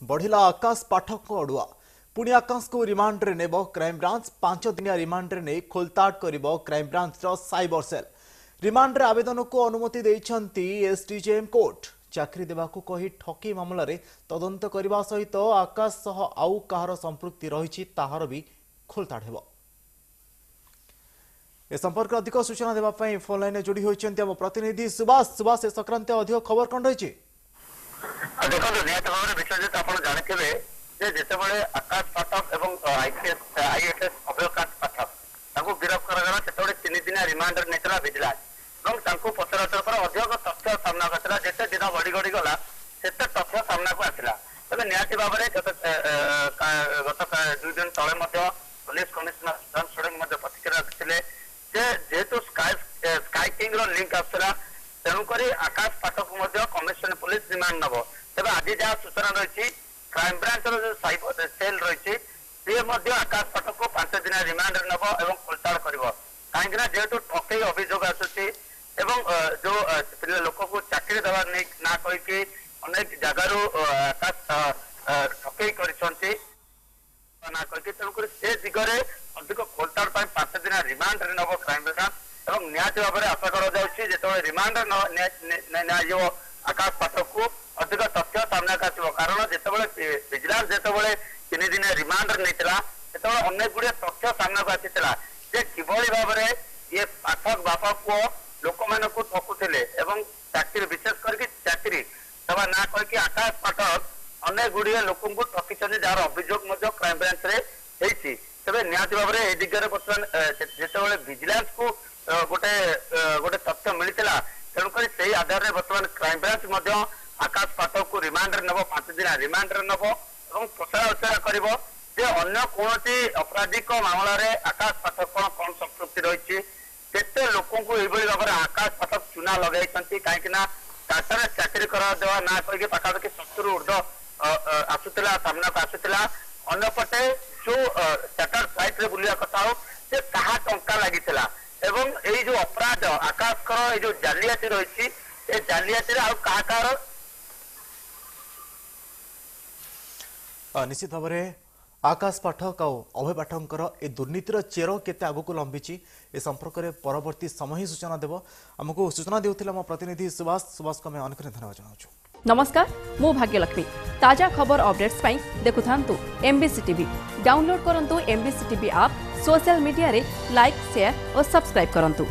बढ़िला आकाश पाठक अड़ुआ पुणी आकाश को रिमांड रे नेब क्राइमब्रांच 5 दिनिया रिमांड रे नहीं खोलताड़ करिब क्राइमब्रांच साइबर सेल रिमांड रे आवेदन को अनुमति देइछंती एसडीजेएम कोर्ट चाकरी देबाकू कही ठकी मामला रे तदंत करने सहित आकाश सह आउ कहार संपृक्ति रही ताहार भी खोलताड़ हेब। ए संपर्क अधिक सूचना देवाई फोन लाइन जोड़ी होती आम प्रतिनिधि सुभाष ए संक्रांत अधिक खबर कौन रही देखो निहत भाव में विश्वजित आप जानते जितेबाला आकाश पाठक और आईएएस अभयकांत पाठक गिरफ्त कराला से 3 दिन रिमांड नहीं विजिलेंस और पचराचर पर अधिक तथ्य सामना आसाला जिते दिन बढ़ी गढ़ी गला से तथ्य सामना को आसला तेज निहत भाव में गत 2 दिन तले पुलिस कमिशनर प्रतिक्रिया रखिते जेहेतु स्काई किंग लिंक आसाला तेणुक आकाश पाठक कमिशन पुलिस रिमांड नब तेज आज जहाँ सूचना रही क्राइमब्रांच जो साइबर सेल रही सी आकाश पाठक को 5 दिन रिमांड नब और खोलताड़ कर कहीं जेहेतु ठकई अभियोग आसूसी जो लोक को चाकरी देवा ना कहीकि अनेक जगार आकाश ठकई कर तेणुक से दिगरे अधिक खोलताड़ 5 दिन रिमांड नब क्राइमब्रांच और निहत भाव में आशा कर रिमांड आकाश पाठक को अधिक तथ्य सामना आसो कारण जिते विजिलेंस जिते 3 दिन रिमांड नहीं अनेक गुड़े तथ्य सामना को आसाला किभली भाव में ये पाठक बापा पुओ लोक मान ठकुले चाकरी विशेष करके चाकरी सभा ना कहीकि आकाश पाठक अनेक गुड़िया लोक ठकी जार अभियोग क्राइमब्रांच तेज निहत भाव में यह दिगरे बर्तमान जिते विजिलेंस को गोटे गोटे तथ्य मिलता तेणुक से आधार में बर्तमान क्राइमब्रांच आकाश पाठक को रिमांड नब 5 दिन रिमांड नब और पचरा उचरा कर अन्य कौन अपराधिक मामला रे आकाश पाठक कौन संपृक्ति रही केते लोक भाव में आकाश पाठक चुना लगे कहीं टाटा चाकरी करवा ना कहीकि पाखापाखि 70 ऊर्ध आसूला सामना को आसूला अंपटे जो चार्टर फ्लाइट रे बुलिया कथा हो से कहा टंका लगी एवं जो अपराध आकाश जो जालियाती रही जालियाती कहा निश्चित भाव में आकाश पाठक और अभय पाठकर ए दुर्नीतिर चेर केते आगक लंबी ए संपर्क में परवर्ती समय ही सूचना देव आमको सूचना देउथिला आम प्रतिनिधि सुभाष को अनेक धन्यवाद जनाऊँ। नमस्कार मु भाग्यलक्ष्मी ताजा खबर अपडेट्स पाई देखुथांतु एमबीसी टीवी डाउनलोड करंतु MBC TV app social media रे लाइक शेयर और सब्सक्राइब करंतु।